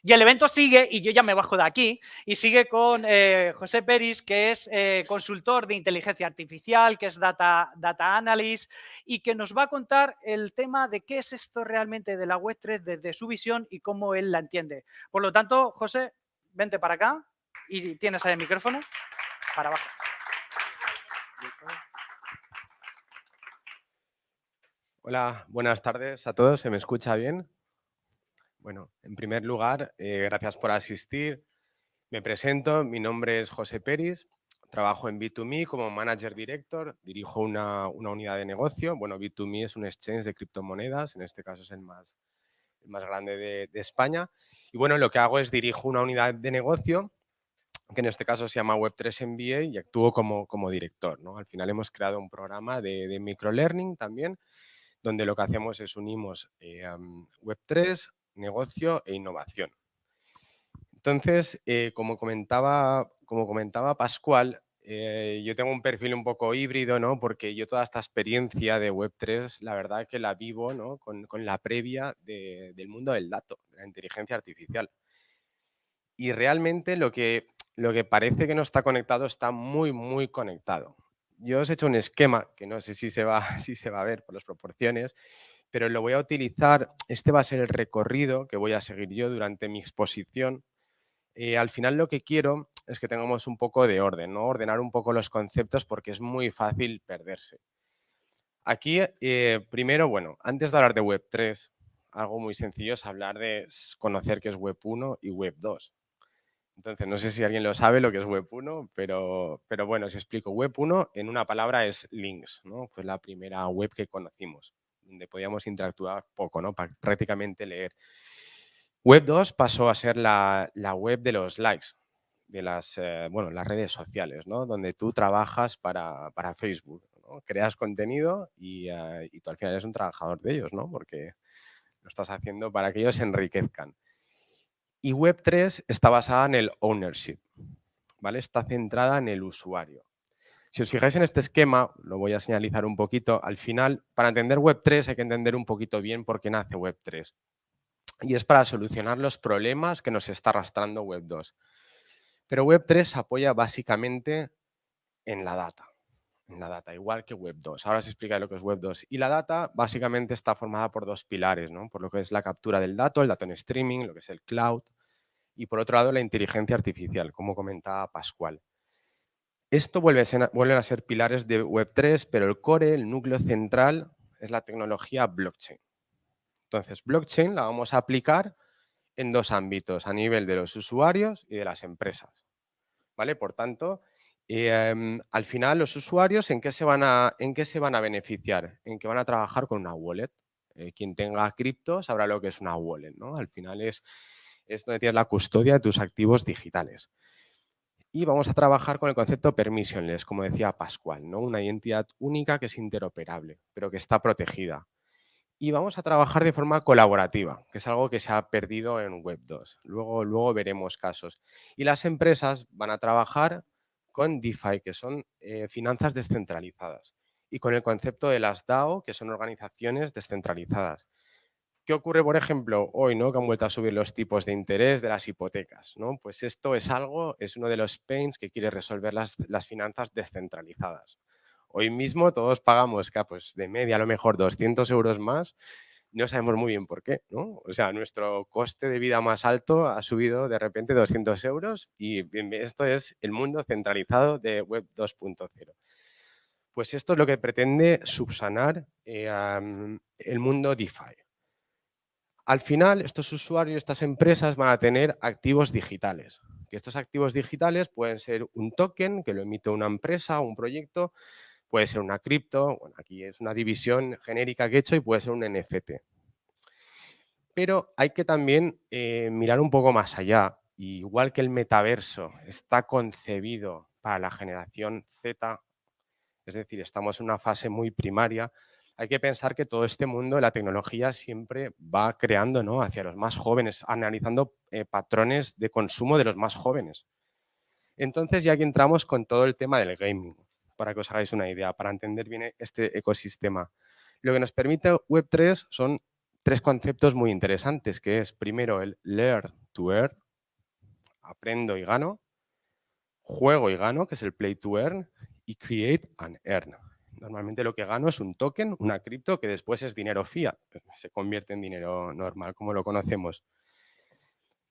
Y el evento sigue, y yo ya me bajo de aquí, y sigue con José Peris, que es consultor de inteligencia artificial, que es data analyst, y que nos va a contar el tema de qué es esto realmente de la Web3 desde su visión y cómo él la entiende. Por lo tanto, José, vente para acá y tienes ahí el micrófono. Para abajo. Hola, buenas tardes a todos. ¿Se me escucha bien? Bueno, en primer lugar, gracias por asistir. Me presento, mi nombre es José Peris, trabajo en B2Me como Manager Director, dirijo una unidad de negocio. Bueno, B2Me es un exchange de criptomonedas, en este caso es el más grande de España. Y bueno, lo que hago es dirijo una unidad de negocio que en este caso se llama Web3 MBA y actúo como director, ¿no? Al final hemos creado un programa de microlearning también, donde lo que hacemos es unimos Web3, negocio e innovación. Entonces, como comentaba Pascual, yo tengo un perfil un poco híbrido, ¿no? Porque yo toda esta experiencia de Web3, la verdad que la vivo, ¿no? Con la previa del mundo del dato, de la inteligencia artificial. Y realmente lo que parece que no está conectado está muy, muy conectado. Yo os he hecho un esquema que no sé si se va, si se va a ver por las proporciones, pero lo voy a utilizar. Este va a ser el recorrido que voy a seguir yo durante mi exposición. Al final lo que quiero es que tengamos un poco de orden, ¿no? Ordenar un poco los conceptos porque es muy fácil perderse. Aquí, primero, bueno, antes de hablar de Web3, algo muy sencillo es hablar de conocer qué es Web1 y Web2. Entonces, no sé si alguien lo sabe lo que es Web1, pero bueno, os explico. Web1 en una palabra es links, ¿no? Fue la primera web que conocimos, donde podíamos interactuar poco, ¿no? Prácticamente leer. Web2 pasó a ser la web de los likes, de las redes sociales, ¿no? Donde tú trabajas para Facebook, ¿no? Creas contenido y tú al final eres un trabajador de ellos, ¿no? Porque lo estás haciendo para que ellos se enriquezcan. Y Web3 está basada en el ownership, ¿vale? Está centrada en el usuario. Si os fijáis en este esquema, lo voy a señalizar un poquito, al final, para entender Web3 hay que entender un poquito bien por qué nace Web3. Y es para solucionar los problemas que nos está arrastrando Web2. Pero Web3 apoya básicamente en la data, igual que Web2. Ahora os explicaré lo que es Web2. Y la data básicamente está formada por dos pilares, ¿no? Por lo que es la captura del dato, el dato en streaming, lo que es el cloud, y por otro lado la inteligencia artificial, como comentaba Pascual. Esto vuelven a ser pilares de Web3, pero el core, el núcleo central, es la tecnología blockchain. Entonces, blockchain la vamos a aplicar en dos ámbitos, a nivel de los usuarios y de las empresas, ¿vale? Por tanto, al final los usuarios, ¿en qué se van a beneficiar? En que van a trabajar con una wallet. Quien tenga cripto sabrá lo que es una wallet, ¿no? Al final es donde tienes la custodia de tus activos digitales. Y vamos a trabajar con el concepto permissionless, como decía Pascual, ¿no? Una identidad única que es interoperable, pero que está protegida. Y vamos a trabajar de forma colaborativa, que es algo que se ha perdido en Web2. Luego veremos casos. Y las empresas van a trabajar con DeFi, que son finanzas descentralizadas, y con el concepto de las DAO, que son organizaciones descentralizadas. ¿Qué ocurre, por ejemplo, hoy, ¿no? Que han vuelto a subir los tipos de interés de las hipotecas, ¿no? Pues esto es uno de los pains que quiere resolver las finanzas descentralizadas. Hoy mismo todos pagamos pues, de media a lo mejor 200 euros más, no sabemos muy bien por qué, ¿no? O sea, nuestro coste de vida más alto ha subido de repente 200 euros y esto es el mundo centralizado de Web 2.0. Pues esto es lo que pretende subsanar el mundo DeFi. Al final, estos usuarios, estas empresas van a tener activos digitales. Que estos activos digitales pueden ser un token que lo emite una empresa o un proyecto, puede ser una cripto, bueno, aquí es una división genérica que he hecho y puede ser un NFT. Pero hay que también mirar un poco más allá. Igual que el metaverso está concebido para la generación Z, es decir, estamos en una fase muy primaria, hay que pensar que todo este mundo de la tecnología siempre va creando, ¿no? Hacia los más jóvenes, analizando patrones de consumo de los más jóvenes. Entonces ya aquí entramos con todo el tema del gaming, para que os hagáis una idea, para entender bien este ecosistema. Lo que nos permite Web3 son tres conceptos muy interesantes, que es primero el learn to earn, aprendo y gano, juego y gano, que es el play to earn, y create and earn. Normalmente lo que gano es un token, una cripto, que después es dinero fiat, se convierte en dinero normal, como lo conocemos.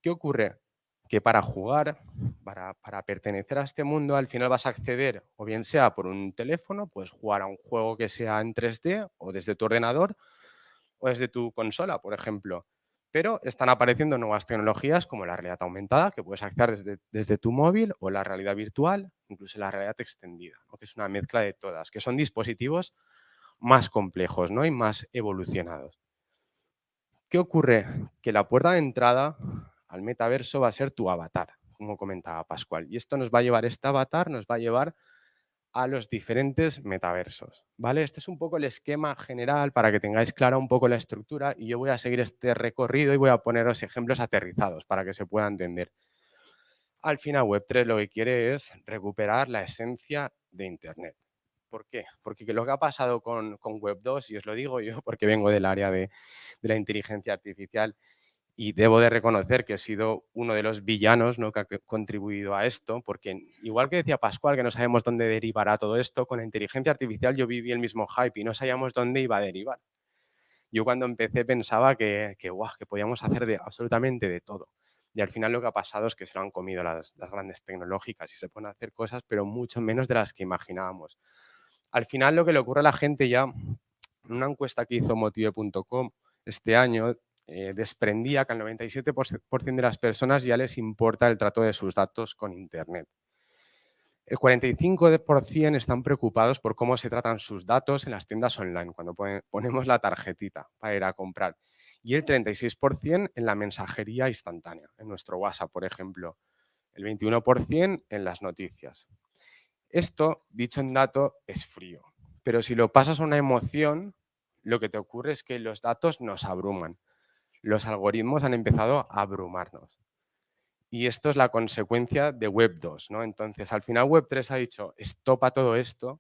¿Qué ocurre? Que para jugar, para pertenecer a este mundo, al final vas a acceder, o bien sea por un teléfono, puedes jugar a un juego que sea en 3D, o desde tu ordenador, o desde tu consola, por ejemplo. Pero están apareciendo nuevas tecnologías como la realidad aumentada, que puedes acceder desde tu móvil, o la realidad virtual, incluso la realidad extendida, ¿no? Que es una mezcla de todas, que son dispositivos más complejos, ¿no? Y más evolucionados. ¿Qué ocurre? Que la puerta de entrada al metaverso va a ser tu avatar, como comentaba Pascual. Y esto nos va a llevar, este avatar nos va a llevar a los diferentes metaversos, ¿vale? Este es un poco el esquema general para que tengáis clara un poco la estructura y yo voy a seguir este recorrido y voy a poneros ejemplos aterrizados para que se pueda entender. Al final, Web3 lo que quiere es recuperar la esencia de Internet. ¿Por qué? Porque lo que ha pasado con Web2, y os lo digo yo porque vengo del área de la inteligencia artificial, y debo de reconocer que he sido uno de los villanos, ¿no?, que ha contribuido a esto, porque igual que decía Pascual, que no sabemos dónde derivará todo esto, con la inteligencia artificial yo viví el mismo hype y no sabíamos dónde iba a derivar. Yo cuando empecé pensaba guau, que podíamos hacer de absolutamente de todo. Y al final lo que ha pasado es que se lo han comido las grandes tecnológicas y se pueden hacer cosas, pero mucho menos de las que imaginábamos. Al final lo que le ocurre a la gente ya, en una encuesta que hizo Motive.com este año, desprendía que al 97% de las personas ya les importa el trato de sus datos con Internet. El 45% están preocupados por cómo se tratan sus datos en las tiendas online, cuando ponemos la tarjetita para ir a comprar. Y el 36% en la mensajería instantánea, en nuestro WhatsApp, por ejemplo. El 21% en las noticias. Esto, dicho en dato, es frío. Pero si lo pasas a una emoción, lo que te ocurre es que los datos nos abruman. Los algoritmos han empezado a abrumarnos. Y esto es la consecuencia de Web2, ¿no? Entonces, al final Web3 ha dicho, stop a todo esto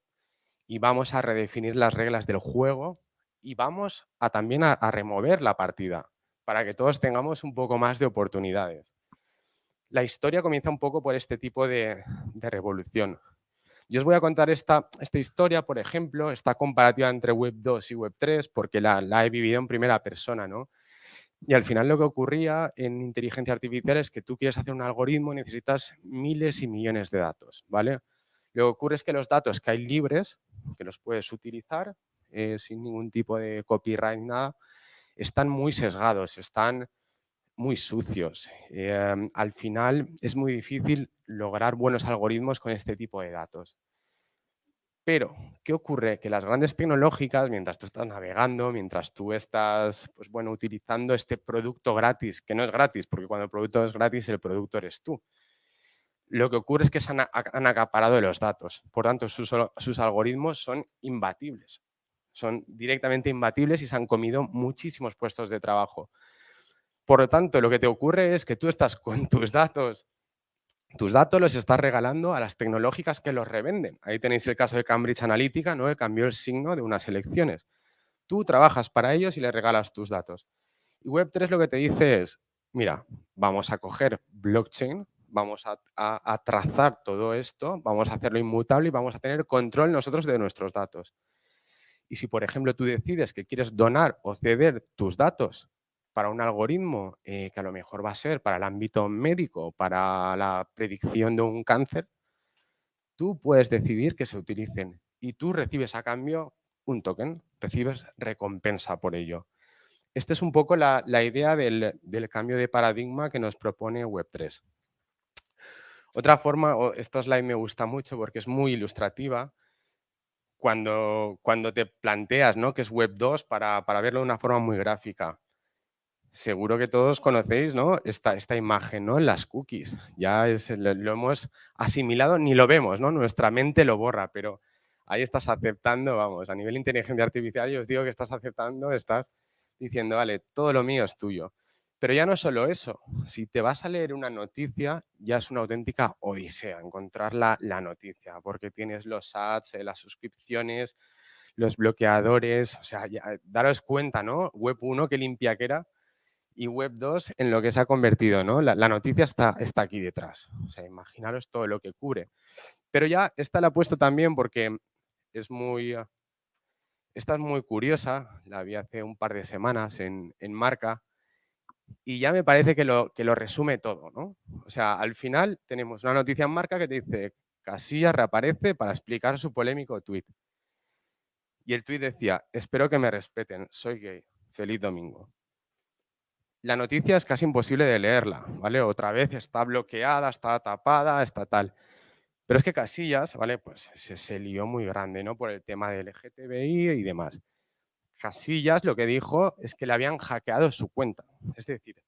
y vamos a redefinir las reglas del juego y vamos a también a remover la partida para que todos tengamos un poco más de oportunidades. La historia comienza un poco por este tipo de revolución. Yo os voy a contar esta historia, por ejemplo, esta comparativa entre Web2 y Web3, porque la he vivido en primera persona, ¿no? Y al final lo que ocurría en inteligencia artificial es que tú quieres hacer un algoritmo y necesitas miles y millones de datos, ¿vale? Lo que ocurre es que los datos que hay libres, que los puedes utilizar sin ningún tipo de copyright ni nada, están muy sesgados, están muy sucios. Al final es muy difícil lograr buenos algoritmos con este tipo de datos. Pero, ¿qué ocurre? Que las grandes tecnológicas, mientras tú estás navegando, mientras tú estás, pues bueno, utilizando este producto gratis, que no es gratis, porque cuando el producto es gratis, el producto eres tú. Lo que ocurre es que han acaparado los datos. Por tanto, sus algoritmos son imbatibles. Son directamente imbatibles y se han comido muchísimos puestos de trabajo. Por lo tanto, lo que te ocurre es que tú estás con tus datos los estás regalando a las tecnológicas que los revenden. Ahí tenéis el caso de Cambridge Analytica, ¿no?, que cambió el signo de unas elecciones. Tú trabajas para ellos y les regalas tus datos. Y Web3 lo que te dice es, mira, vamos a coger blockchain, vamos a trazar todo esto, vamos a hacerlo inmutable y vamos a tener control nosotros de nuestros datos. Y si, por ejemplo, tú decides que quieres donar o ceder tus datos para un algoritmo que a lo mejor va a ser para el ámbito médico, para la predicción de un cáncer, tú puedes decidir que se utilicen y tú recibes a cambio un token, recibes recompensa por ello. Esta es un poco la idea del cambio de paradigma que nos propone Web3. Otra forma, esta slide me gusta mucho porque es muy ilustrativa, cuando te planteas, ¿no?, que es Web2 para verlo de una forma muy gráfica. Seguro que todos conocéis, ¿no?, esta imagen, ¿no?, las cookies. Ya lo hemos asimilado, ni lo vemos, ¿no? Nuestra mente lo borra, pero ahí estás aceptando, vamos, a nivel de inteligencia artificial, yo os digo que estás aceptando, estás diciendo, vale, todo lo mío es tuyo. Pero ya no solo eso, si te vas a leer una noticia, ya es una auténtica odisea encontrar la noticia, porque tienes los ads, las suscripciones, los bloqueadores, o sea, daros cuenta, ¿no? Web 1 qué limpia que era y Web 2 en lo que se ha convertido, ¿no? La noticia está aquí detrás. O sea, imaginaros todo lo que cubre. Pero ya esta la he puesto también porque es muy... Esta es muy curiosa, la vi hace un par de semanas en Marca y ya me parece que lo resume todo, ¿no? O sea, al final tenemos una noticia en Marca que te dice Casillas reaparece para explicar su polémico tuit. Y el tuit decía, espero que me respeten, soy gay, feliz domingo. La noticia es casi imposible de leerla, ¿vale? Otra vez está bloqueada, está tapada, está tal. Pero es que Casillas, ¿vale? Pues se lió muy grande, ¿no? Por el tema del LGTBI y demás. Casillas lo que dijo es que le habían hackeado su cuenta. Es decir,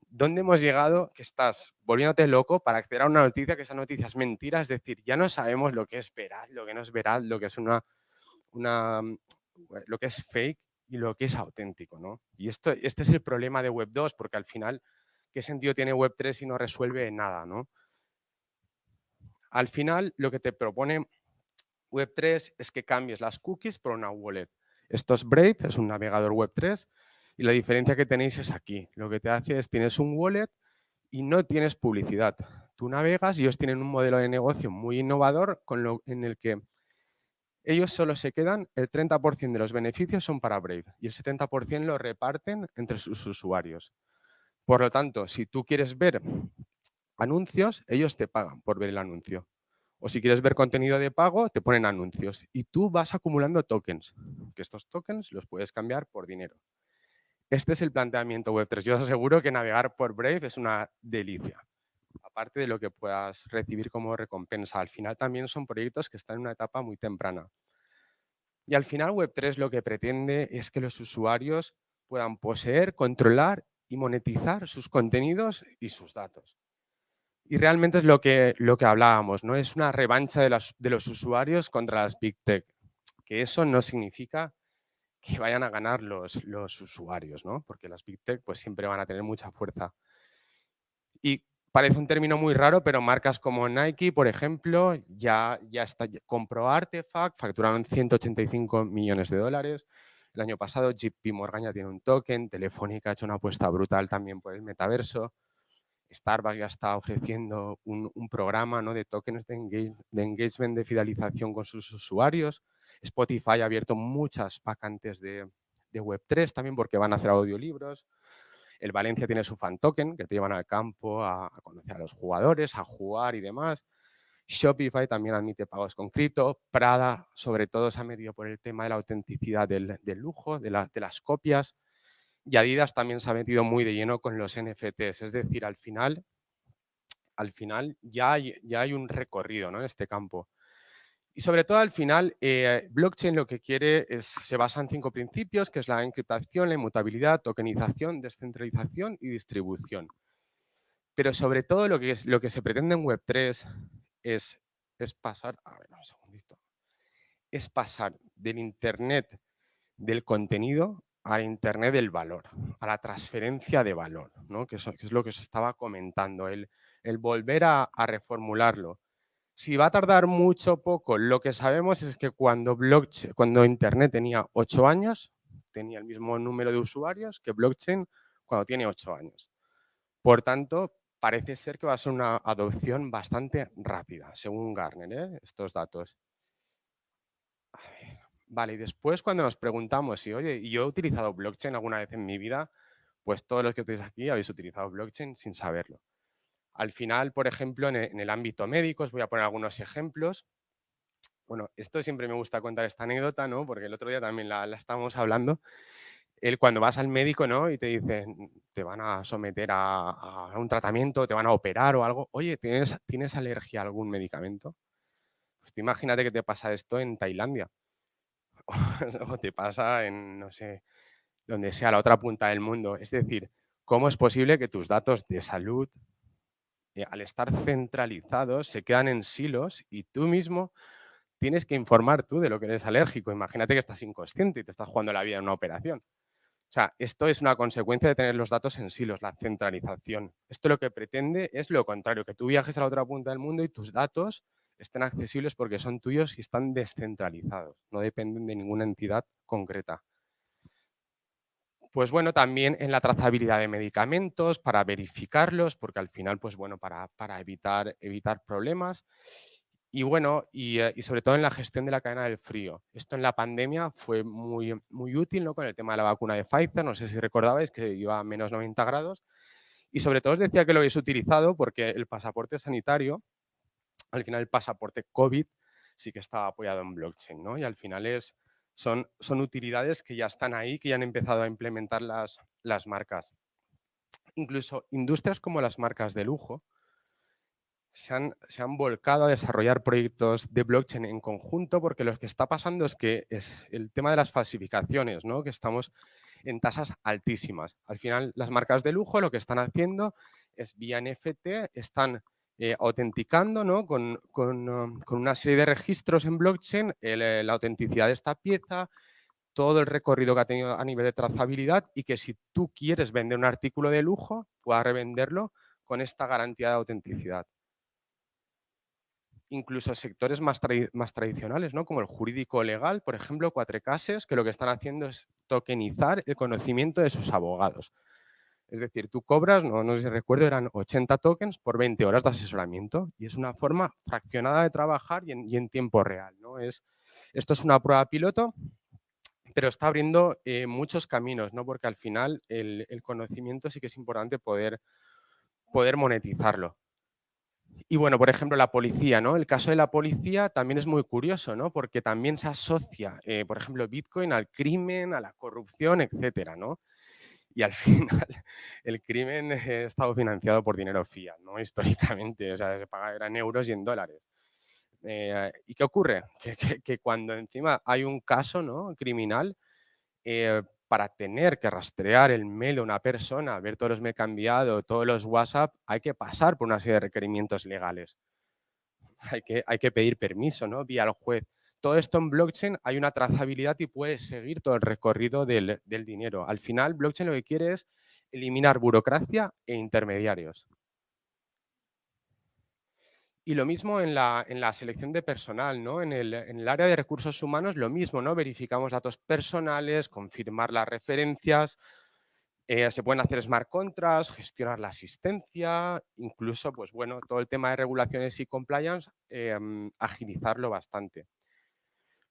¿dónde hemos llegado que estás volviéndote loco para acceder a una noticia que esa noticia es mentira? Es decir, ya no sabemos lo que es veraz, lo que no es veraz, lo que es lo que es fake y lo que es auténtico, ¿no? Y este es el problema de Web 2, porque al final, ¿qué sentido tiene Web 3 si no resuelve nada, ¿no? Al final, lo que te propone Web 3 es que cambies las cookies por una wallet. Esto es Brave, es un navegador Web 3 y la diferencia que tenéis es aquí. Lo que te hace es, tienes un wallet y no tienes publicidad. Tú navegas y ellos tienen un modelo de negocio muy innovador en el que ellos solo se quedan, el 30% de los beneficios son para Brave y el 70% lo reparten entre sus usuarios. Por lo tanto, si tú quieres ver anuncios, ellos te pagan por ver el anuncio. O si quieres ver contenido de pago, te ponen anuncios. Y tú vas acumulando tokens, que estos tokens los puedes cambiar por dinero. Este es el planteamiento Web3. Yo os aseguro que navegar por Brave es una delicia. Aparte de lo que puedas recibir como recompensa. Al final también son proyectos que están en una etapa muy temprana. Y al final Web3 lo que pretende es que los usuarios puedan poseer, controlar y monetizar sus contenidos y sus datos. Y realmente es lo que hablábamos, ¿no? Es una revancha de los usuarios contra las Big Tech, que eso no significa que vayan a ganar los usuarios, ¿no? Porque las Big Tech pues siempre van a tener mucha fuerza. Y parece un término muy raro, pero marcas como Nike, por ejemplo, compró Artefact, facturaron 185 millones de dólares. El año pasado JP Morgan ya tiene un token, Telefónica ha hecho una apuesta brutal también por el metaverso. Starbucks ya está ofreciendo un programa, ¿no? de tokens de engagement, de fidelización con sus usuarios. Spotify ha abierto muchas vacantes de Web3 también porque van a hacer audiolibros. El Valencia tiene su fan token, que te llevan al campo a conocer a los jugadores, a jugar y demás. Shopify también admite pagos con cripto. Prada, sobre todo, se ha metido por el tema de la autenticidad del lujo, de las copias. Y Adidas también se ha metido muy de lleno con los NFTs. Es decir, al final ya hay un recorrido, ¿no? en este campo. Y sobre todo al final, blockchain lo que quiere se basa en 5 principios, que es la encriptación, la inmutabilidad, tokenización, descentralización y distribución. Pero sobre todo lo que se pretende en Web3 es pasar, a ver, un segundito, es pasar del Internet del contenido al Internet del valor, a la transferencia de valor, ¿no? que es lo que os estaba comentando, el volver a reformularlo. Si va a tardar mucho o poco, lo que sabemos es que cuando Internet tenía 8 años, tenía el mismo número de usuarios que blockchain cuando tiene 8 años. Por tanto, parece ser que va a ser una adopción bastante rápida, según Gartner, estos datos. A ver. Vale, y después cuando nos preguntamos si, oye, ¿y yo he utilizado blockchain alguna vez en mi vida? Pues todos los que estáis aquí habéis utilizado blockchain sin saberlo. Al final, por ejemplo, en el ámbito médico, os voy a poner algunos ejemplos. Bueno, esto siempre me gusta contar esta anécdota, ¿no? Porque el otro día también la estábamos hablando. Cuando vas al médico, ¿no? Y te dicen, te van a someter a un tratamiento, te van a operar o algo. Oye, ¿tienes alergia a algún medicamento? Pues tú imagínate que te pasa esto en Tailandia. O te pasa en, no sé, donde sea, la otra punta del mundo. Es decir, ¿cómo es posible que tus datos de salud, al estar centralizados, se quedan en silos y tú mismo tienes que informar tú de lo que eres alérgico? Imagínate que estás inconsciente y te estás jugando la vida en una operación. O sea, esto es una consecuencia de tener los datos en silos, la centralización. Esto lo que pretende es lo contrario, que tú viajes a la otra punta del mundo y tus datos estén accesibles porque son tuyos y están descentralizados, no dependen de ninguna entidad concreta. Pues bueno, también en la trazabilidad de medicamentos, para verificarlos, porque al final, pues bueno, para evitar problemas. Y bueno, y sobre todo en la gestión de la cadena del frío. Esto en la pandemia fue muy útil, ¿no? Con el tema de la vacuna de Pfizer, no sé si recordabais que iba a menos 90 grados. Y sobre todo os decía que lo habéis utilizado porque el pasaporte sanitario, al final el pasaporte COVID, sí que estaba apoyado en blockchain, ¿no? Y al final son utilidades que ya están ahí, que ya han empezado a implementar las marcas. Incluso industrias como las marcas de lujo se han volcado a desarrollar proyectos de blockchain en conjunto, porque lo que está pasando es que es el tema de las falsificaciones, ¿no? Que estamos en tasas altísimas. Al final, las marcas de lujo lo que están haciendo es vía NFT, están autenticando, ¿no? Con una serie de registros en blockchain la autenticidad de esta pieza, todo el recorrido que ha tenido a nivel de trazabilidad, y que si tú quieres vender un artículo de lujo, puedas revenderlo con esta garantía de autenticidad. Incluso sectores más tradicionales, ¿no? Como el jurídico legal, por ejemplo, Cuatrecases, que lo que están haciendo es tokenizar el conocimiento de sus abogados. Es decir, tú cobras, no sé si recuerdo, eran 80 tokens por 20 horas de asesoramiento, y es una forma fraccionada de trabajar y en tiempo real, ¿no? Esto es una prueba piloto, pero está abriendo muchos caminos, ¿no? Porque al final el conocimiento sí que es importante poder monetizarlo. Y bueno, por ejemplo, la policía, ¿no? El caso de la policía también es muy curioso, ¿no? Porque también se asocia, por ejemplo, Bitcoin al crimen, a la corrupción, etcétera, ¿no? Y al final el crimen ha estado financiado por dinero fiat, ¿no? Históricamente, o sea, se paga en euros y en dólares. ¿Y qué ocurre? Que cuando encima hay un caso, ¿no? Criminal, para tener que rastrear el mail de una persona, ver todos los me he cambiado, todos los WhatsApp, hay que pasar por una serie de requerimientos legales. Hay que pedir permiso, ¿no? Vía el juez. Todo esto en blockchain hay una trazabilidad y puedes seguir todo el recorrido del dinero. Al final, blockchain lo que quiere es eliminar burocracia e intermediarios. Y lo mismo en la selección de personal, ¿no? En el área de recursos humanos, lo mismo, ¿no? Verificamos datos personales, confirmar las referencias, se pueden hacer smart contracts, gestionar la asistencia, incluso, pues bueno, todo el tema de regulaciones y compliance, agilizarlo bastante.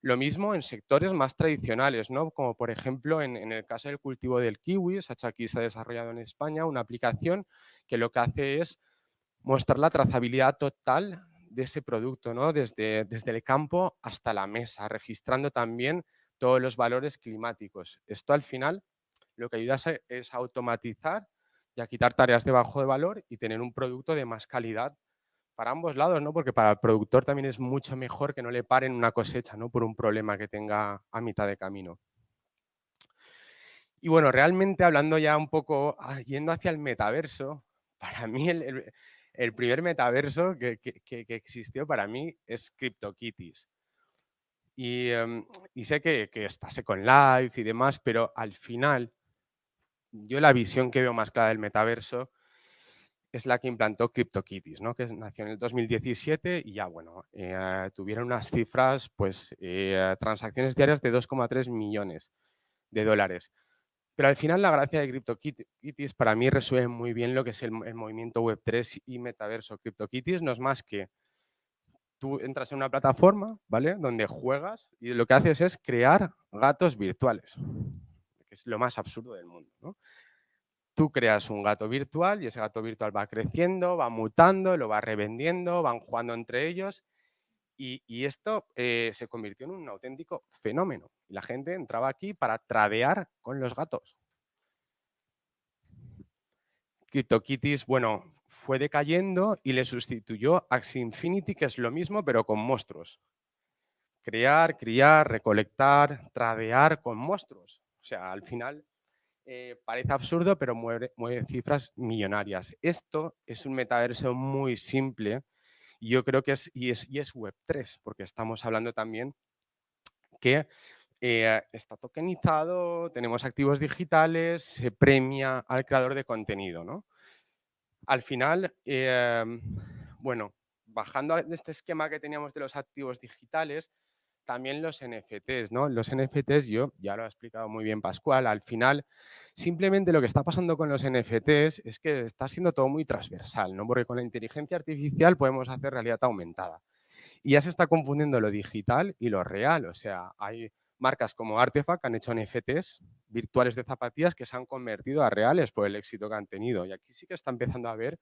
Lo mismo en sectores más tradicionales, ¿no? Como por ejemplo en el caso del cultivo del kiwi, Sachaaki se ha desarrollado en España una aplicación que lo que hace es mostrar la trazabilidad total de ese producto, ¿no? Desde el campo hasta la mesa, registrando también todos los valores climáticos. Esto al final lo que ayuda es a automatizar y a quitar tareas de bajo de valor y tener un producto de más calidad para ambos lados, ¿no? Porque para el productor también es mucho mejor que no le paren una cosecha, ¿no? Por un problema que tenga a mitad de camino. Y bueno, realmente hablando ya un poco, yendo hacia el metaverso, para mí el primer metaverso que existió para mí es CryptoKitties. Y sé que está Second Life y demás, pero al final yo la visión que veo más clara del metaverso es la que implantó CryptoKitties, ¿no? Que nació en el 2017 y ya, bueno, tuvieron unas cifras, pues, transacciones diarias de 2,3 millones de dólares. Pero al final la gracia de CryptoKitties para mí resuelve muy bien lo que es el movimiento Web3 y metaverso. CryptoKitties no es más que tú entras en una plataforma, ¿vale? Donde juegas y lo que haces es crear gatos virtuales, que es lo más absurdo del mundo, ¿no? Tú creas un gato virtual y ese gato virtual va creciendo, va mutando, lo va revendiendo, van jugando entre ellos y esto se convirtió en un auténtico fenómeno. Y la gente entraba aquí para tradear con los gatos. CryptoKitties, bueno, fue decayendo y le sustituyó Axie Infinity, que es lo mismo pero con monstruos. Crear, criar, recolectar, tradear con monstruos. O sea, al final parece absurdo, pero mueve cifras millonarias. Esto es un metaverso muy simple y yo creo que es Web3, porque estamos hablando también que está tokenizado, tenemos activos digitales, se premia al creador de contenido, ¿no? Al final, bueno, bajando de este esquema que teníamos de los activos digitales, también los NFTs, ¿no? Los NFTs, yo ya lo ha explicado muy bien Pascual, al final simplemente lo que está pasando con los NFTs es que está siendo todo muy transversal, ¿no? Porque con la inteligencia artificial podemos hacer realidad aumentada. Y ya se está confundiendo lo digital y lo real. O sea, hay marcas como Artefact que han hecho NFTs virtuales de zapatillas que se han convertido a reales por el éxito que han tenido. Y aquí sí que está empezando a haber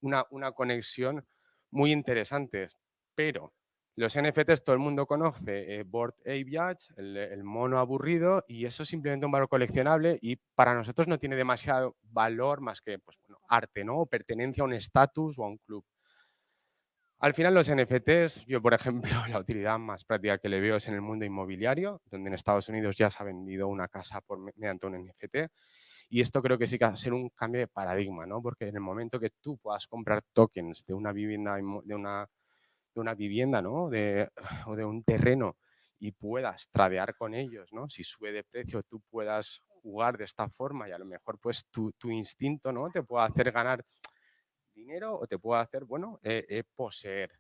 una conexión muy interesante. Pero los NFTs todo el mundo conoce, Bored Ape Yacht, el mono aburrido, y eso es simplemente un valor coleccionable y para nosotros no tiene demasiado valor más que pues, bueno, arte, ¿no? O pertenencia a un estatus o a un club. Al final los NFTs, yo por ejemplo, la utilidad más práctica que le veo es en el mundo inmobiliario, donde en Estados Unidos ya se ha vendido una casa mediante un NFT. Y esto creo que sí que va a ser un cambio de paradigma, ¿no? Porque en el momento que tú puedas comprar tokens de una vivienda, de una vivienda, ¿no? O de un terreno y puedas tradear con ellos, ¿no? Si sube de precio, tú puedas jugar de esta forma y a lo mejor pues tu instinto, ¿no? Te puede hacer ganar dinero o te puede hacer, bueno, poseer.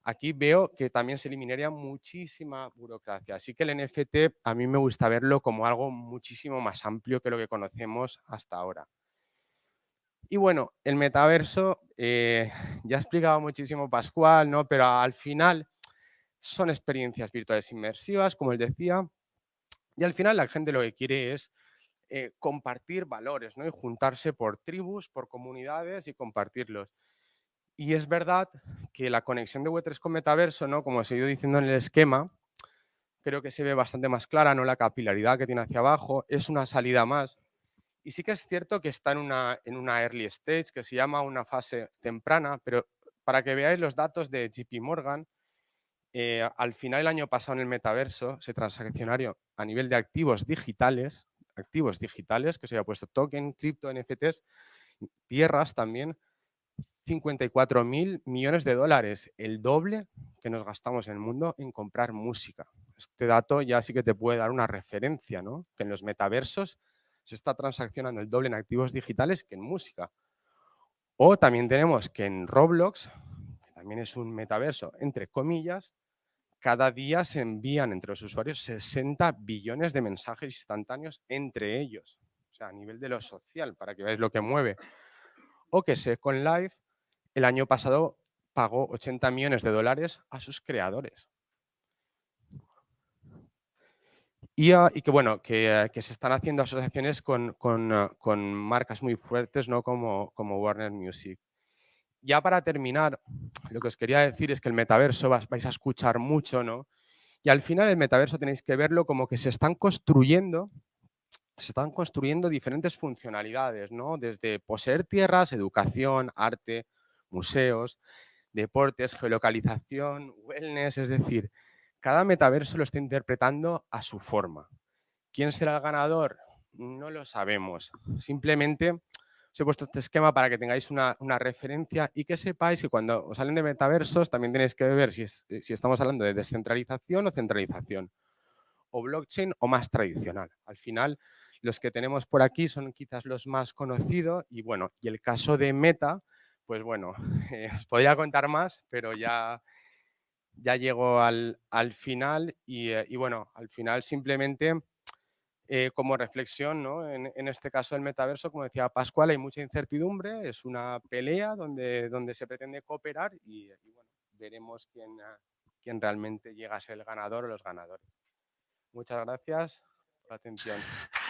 Aquí veo que también se eliminaría muchísima burocracia. Así que el NFT a mí me gusta verlo como algo muchísimo más amplio que lo que conocemos hasta ahora. Y bueno, el metaverso, ya ha explicado muchísimo Pascual, ¿no? Pero al final son experiencias virtuales inmersivas, como él decía, y al final la gente lo que quiere es compartir valores, ¿no? Y juntarse por tribus, por comunidades y compartirlos. Y es verdad que la conexión de Web3 con metaverso, ¿no? Como os he ido diciendo en el esquema, creo que se ve bastante más clara, ¿no? La capilaridad que tiene hacia abajo, es una salida más. Y sí que es cierto que está en una early stage, que se llama una fase temprana, pero para que veáis los datos de JP Morgan, al final el año pasado en el metaverso se transaccionaron a nivel de activos digitales, que se había puesto token, cripto, NFTs, tierras también, 54.000 millones de dólares, el doble que nos gastamos en el mundo en comprar música. Este dato ya sí que te puede dar una referencia, ¿no? Que en los metaversos se está transaccionando el doble en activos digitales que en música. O también tenemos que en Roblox, que también es un metaverso, entre comillas, cada día se envían entre los usuarios 60 billones de mensajes instantáneos entre ellos. O sea, a nivel de lo social, para que veáis lo que mueve. O que Second Life el año pasado pagó 80 millones de dólares a sus creadores. Y que bueno, que se están haciendo asociaciones con marcas muy fuertes, ¿no? Como Warner Music. Ya para terminar, lo que os quería decir es que el metaverso vais a escuchar mucho, ¿no? Y al final el metaverso tenéis que verlo como que se están construyendo diferentes funcionalidades, ¿no? Desde poseer tierras, educación, arte, museos, deportes, geolocalización, wellness, es decir, cada metaverso lo está interpretando a su forma. ¿Quién será el ganador? No lo sabemos. Simplemente os he puesto este esquema para que tengáis una referencia y que sepáis que cuando os salen de metaversos también tenéis que ver si estamos hablando de descentralización o centralización, o blockchain o más tradicional. Al final, los que tenemos por aquí son quizás los más conocidos y bueno, y el caso de Meta, pues bueno, os podría contar más, pero ya llego al final y bueno, al final simplemente como reflexión, ¿no? En este caso del metaverso, como decía Pascual, hay mucha incertidumbre, es una pelea donde se pretende cooperar y bueno, veremos quién realmente llega a ser el ganador o los ganadores. Muchas gracias por la atención.